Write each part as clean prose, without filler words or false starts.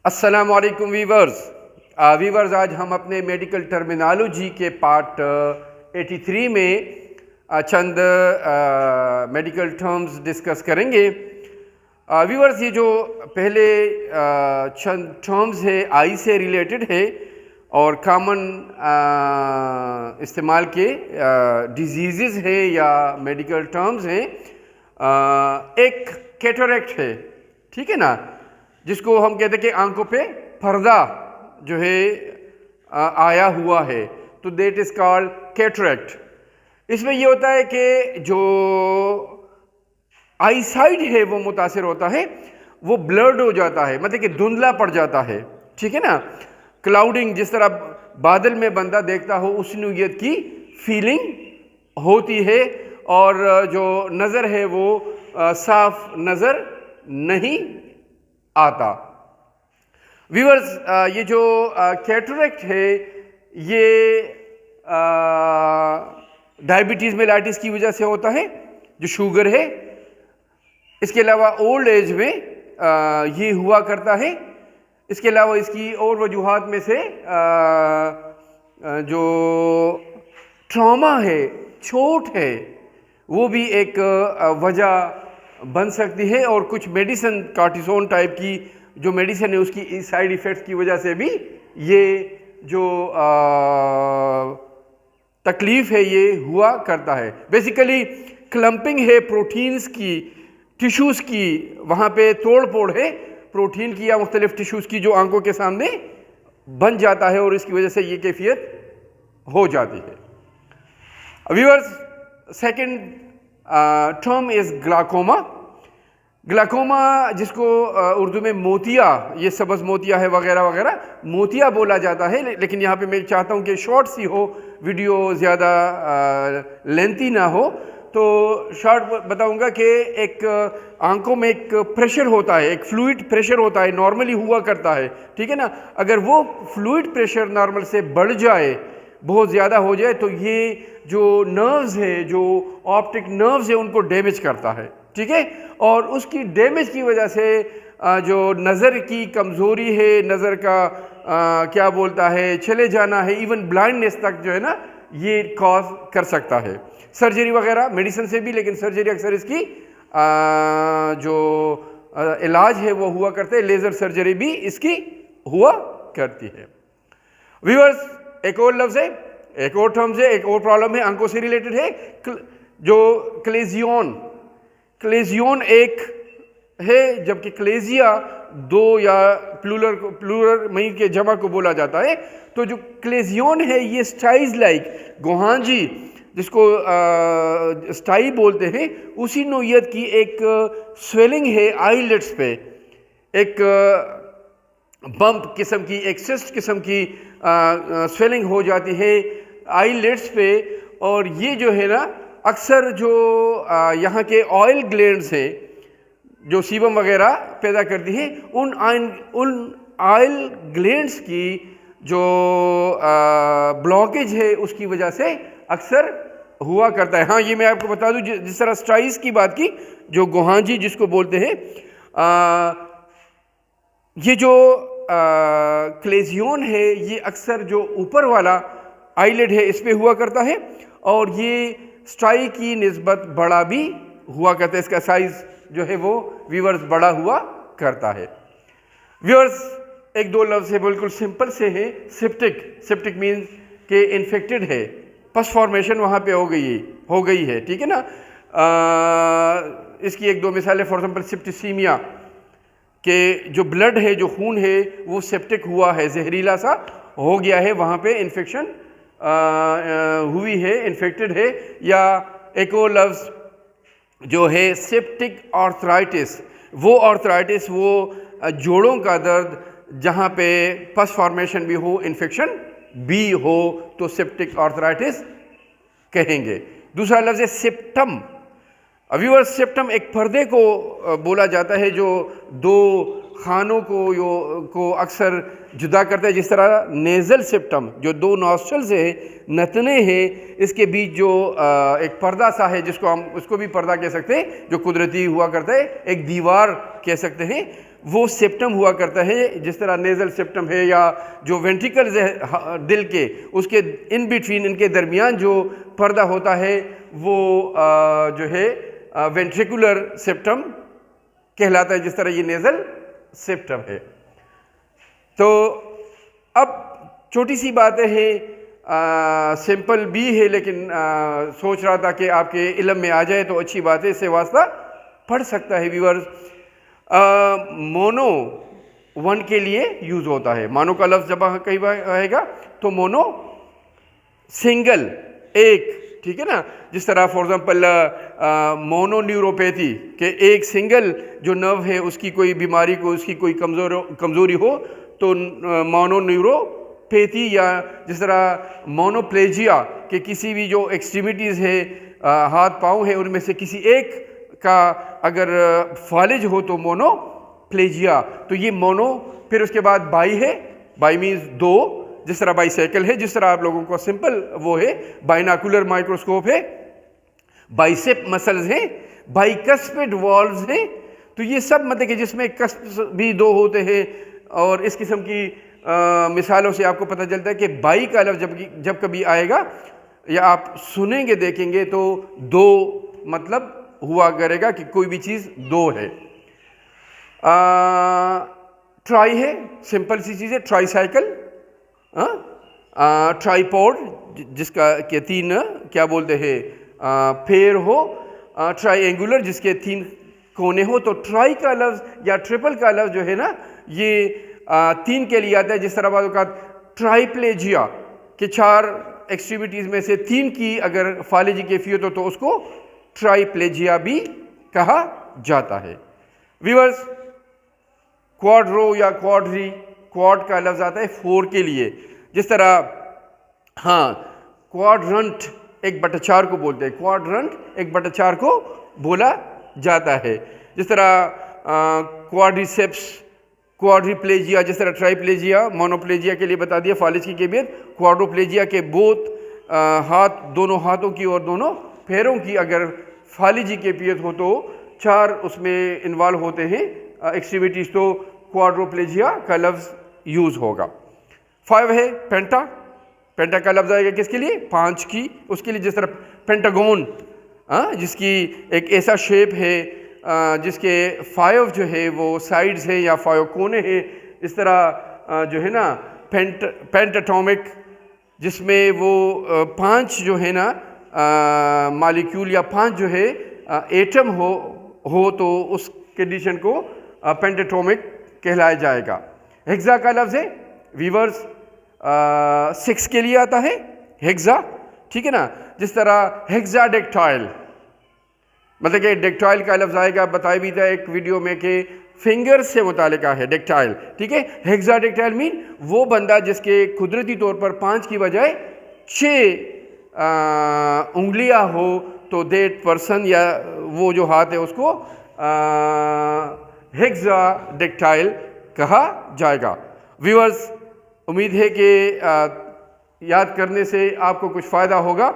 अस्सलाम वालेकुम वीवर्स। आज हम अपने मेडिकल टर्मिनोलॉजी के पार्ट 83 में चंद मेडिकल टर्म्स डिस्कस करेंगे। वीवर्स, ये जो पहले चंद टर्म्स है आई से रिलेटेड है और कॉमन इस्तेमाल के डिजीज़ है या मेडिकल टर्म्स हैं। एक कैटरेक्ट है, ठीक है ना, जिसको हम कहते हैं कि आंखों पे पर्दा जो है आया हुआ है, तो देट इज़ कॉल्ड कैटरेक्ट। इसमें ये होता है कि जो आई साइड है वो मुतासर होता है, वो ब्लर्ड हो जाता है, मतलब कि धुंधला पड़ जाता है, ठीक है ना। क्लाउडिंग, जिस तरह बादल में बंदा देखता हो उस नोयत की फीलिंग होती है और जो नज़र है वो साफ नज़र नहीं आता। व्यूअर्स, ये जो कैटरेक्ट है ये डायबिटीज़ मेलाइटिस की वजह से होता है, जो शुगर है। इसके अलावा ओल्ड एज में ये हुआ करता है। इसके अलावा इसकी और वजूहात में से जो ट्रॉमा है, चोट है, वो भी एक वजह बन सकती है। और कुछ मेडिसिन, कार्टिसोन टाइप की जो मेडिसिन है उसकी साइड इफ़ेक्ट्स की वजह से भी ये जो तकलीफ़ है ये हुआ करता है। बेसिकली क्लम्पिंग है प्रोटीन्स की, टिश्यूज़ की, वहाँ पे तोड़ फोड़ है प्रोटीन की या मुख्तलिफ टिश्यूज़ की जो आंखों के सामने बन जाता है और इसकी वजह से ये कैफियत हो जाती है। Viewers, second term is glaucoma. Glaucoma, जिसको उर्दू में मोतिया, ये सब्ज़ मोतिया है वगैरह वगैरह, मोतिया बोला जाता है। लेकिन यहाँ पे मैं चाहता हूँ कि शॉर्ट सी हो, वीडियो ज़्यादा लेंथी ना हो, तो शॉर्ट बताऊँगा कि एक आंखों में एक प्रेशर होता है, एक फ्लूइड प्रेशर होता है, नॉर्मली हुआ करता है, ठीक है ना। अगर वो फ्लूइड प्रेशर नॉर्मल से बढ़ जाए, बहुत ज़्यादा हो जाए, तो ये जो नर्व्स है, जो ऑप्टिक नर्व्स है, उनको डैमेज करता है, ठीक है। और उसकी डैमेज की वजह से जो नज़र की कमज़ोरी है, नज़र का क्या बोलता है, चले जाना है, इवन ब्लाइंडनेस तक जो है ना, ये कॉज कर सकता है। सर्जरी वगैरह मेडिसिन से भी, लेकिन सर्जरी अक्सर इसकी जो इलाज है वो हुआ करते हैं। लेज़र सर्जरी भी इसकी हुआ करती है। व्यूअर्स, एक और लफ्ज़ है, एक और टर्म्स है, एक और प्रॉब्लम है, आंखों से रिलेटेड है, जो क्लेजियन। क्लेजियन एक है, जबकि क्लेजिया दो या प्लूरल मई के जमा को बोला जाता है। तो जो क्लेजियन है ये स्टाइज लाइक गोहांजी, जिसको स्टाई बोलते हैं, उसी नोयत की एक स्वेलिंग है आईलेट्स पे, एक बम्प किस्म की, एक सिस्ट किस्म की स्वेलिंग हो जाती है आईलेट्स पे। और ये जो है ना, अक्सर जो यहाँ के ऑयल ग्लैंड्स हैं जो सीबम वगैरह पैदा करती है, उन ऑयल ग्लैंड्स की जो ब्लॉकेज है उसकी वजह से अक्सर हुआ करता है। हाँ, ये मैं आपको बता दूं, जिस तरह स्ट्राइस की बात की, जो गोहांजी जिसको बोलते हैं, ये जो क्लेजियन है ये अक्सर जो ऊपर वाला आईलिड है इस पे हुआ करता है, और ये स्ट्राई की निस्बत बड़ा भी हुआ करता है। इसका साइज जो है वो व्यूअर्स बड़ा हुआ करता है। व्यूअर्स, एक दो लफ्ज़ है बिल्कुल सिंपल से हैं। सेप्टिक, सेप्टिक मीन्स के इन्फेक्टेड है, पस फॉर्मेशन वहाँ पे हो गई है, ठीक है ना। इसकी एक दो मिसालें, फॉर एग्जाम्पल सेप्टिसीमिया, के जो ब्लड है, जो खून है, वो सेप्टिक हुआ है, जहरीला सा हो गया है, वहाँ पे इन्फेक्शन हुई है, इन्फेक्टेड है। या एक और लफ्ज़ जो है सेप्टिक आर्थराइटिस, वो आर्थराइटिस वो जोड़ों का दर्द जहाँ पे पस फॉर्मेशन भी हो, इन्फेक्शन भी हो, तो सेप्टिक आर्थराइटिस कहेंगे। दूसरा लफ्ज़ है सेप्टम। व्यूअर्स, सेप्टम एक पर्दे को बोला जाता है जो दो खानों को अक्सर जुदा करता है। जिस तरह नेज़ल सेप्टम, जो दो नॉस्ट्रल्स है, नतने हैं, इसके बीच जो एक पर्दा सा है, जिसको हम उसको भी पर्दा कह सकते हैं, जो कुदरती हुआ करता है, एक दीवार कह सकते हैं, वो सेप्टम हुआ करता है। जिस तरह नेज़ल सेप्टम है या जो वेंट्रिकल्स है दिल के, उसके इन बिटवीन, इनके दरमियान जो पर्दा होता है वो जो है वेंट्रिकुलर सेप्टम कहलाता है, जिस तरह ये नेज़ल सेप्टम है। तो अब छोटी सी बातें हैं, सिंपल भी है, लेकिन सोच रहा था कि आपके इल्म में आ जाए तो अच्छी बात है, इससे वास्ता पढ़ सकता है व्यूअर्स। मोनो वन के लिए यूज़ होता है। मोनो का लफ्ज़ जब कई बार आएगा तो मोनो सिंगल, एक, ठीक है ना। जिस तरह फॉर एग्जांपल मोनो न्यूरोपैथी के एक सिंगल जो नर्व है उसकी कोई बीमारी को, उसकी कोई कमज़ोरी हो तो मोनो न्यूरोपैथी, या जिस तरह मोनोप्लेजिया के किसी भी जो एक्सट्रीमिटीज़ है, हाथ पाँव है, उनमें से किसी एक का अगर फालिज हो तो मोनोप्लेजिया। तो ये मोनो, फिर उसके बाद बाई है, बाई मीन्स दो, जिस तरह बाईसाइकिल है, जिस तरह आप लोगों को सिंपल वो है, बाइनाकुलर माइक्रोस्कोप है, बाइसेप मसल्स हैं, बाइकस्पिड वॉल्व्स हैं। तो ये सब मतलब कि जिसमें कस्प भी दो होते हैं, और इस किस्म की मिसालों से आपको पता चलता है कि बाई का लफ्ज़ जब कभी आएगा या आप सुनेंगे देखेंगे तो दो मतलब हुआ करेगा कि कोई भी चीज़ दो है। ट्राई है, सिंपल सी चीज़ है, ट्राईसाइकिल, ट्राईपॉड जिसका के तीन क्या बोलते हैं पैर हो, ट्राईएंगुलर जिसके तीन कोने हो। तो ट्राई का लफ्ज़ या ट्रिपल का लफ्ज़ जो है ना, ये तीन के लिए आता है। जिस तरह बात का ट्राईप्लेजिया के चार एक्सट्रीमिटीज़ में से तीन की अगर फालिजी कैफियत हो तो उसको ट्राईप्लेजिया भी कहा जाता है। व्यूअर्स, क्वाड्रो या क्वाड्री, क्वाड का लफ्ज़ आता है फोर के लिए। जिस तरह क्वाड्रंट 1/4 को बोलते हैं, क्वाड्रंट 1/4 को बोला जाता है। जिस तरह क्वाड्रिसेप्स, क्वाड्रिप्लेजिया, जिस तरह ट्राईप्लेजिया, मोनोप्लेजिया के लिए बता दिया फालिज की कैफियत। क्वाड्रोप्लेजिया के बोथ हाथ, दोनों हाथों की और दोनों पैरों की अगर फालिजी कैफियत हो तो चार उसमें इन्वॉल्व होते हैं एक्टिविटीज़, तो क्वाड्रोप्लेजिया का लफ्ज़ यूज़ होगा। 5 है पेंटा, पेंटा का लफ्ज़ आएगा किसके लिए? 5 की, उसके लिए। जिस तरह पेंटागोन, जिसकी एक ऐसा शेप है जिसके 5 जो है वो साइड्स है या 5 कोने हैं। इस तरह जो है ना पेंटाटॉमिक, जिसमें वो 5 जो है ना मालिक्यूल या 5 जो है एटम हो तो उस कंडीशन को पेंटाटॉमिक कहलाया जाएगा। हेक्सा का लफ्ज़ है वीवर्स 6 के लिए आता है हेक्सा, ठीक है ना। जिस तरह हेक्साडेक्टाइल, मतलब कि डेक्टाइल का लफ्ज़ आएगा, बताया भी था एक वीडियो में कि फिंगर से मुतालिका है डेक्टाइल, ठीक है। हेक्साडेक्टाइल मीन वो बंदा जिसके कुदरती तौर पर 5 की बजाय 6 उंगलियां हो तो दैट पर्सन या वो जो हाथ है उसको हेक्साडेक्टाइल कहा जाएगा। व्यूअर्स, उम्मीद है कि याद करने से आपको कुछ फ़ायदा होगा।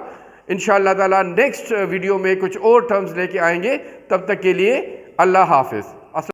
इंशाअल्लाह ताला नेक्स्ट वीडियो में कुछ और टर्म्स लेके आएंगे। तब तक के लिए अल्लाह हाफिज़।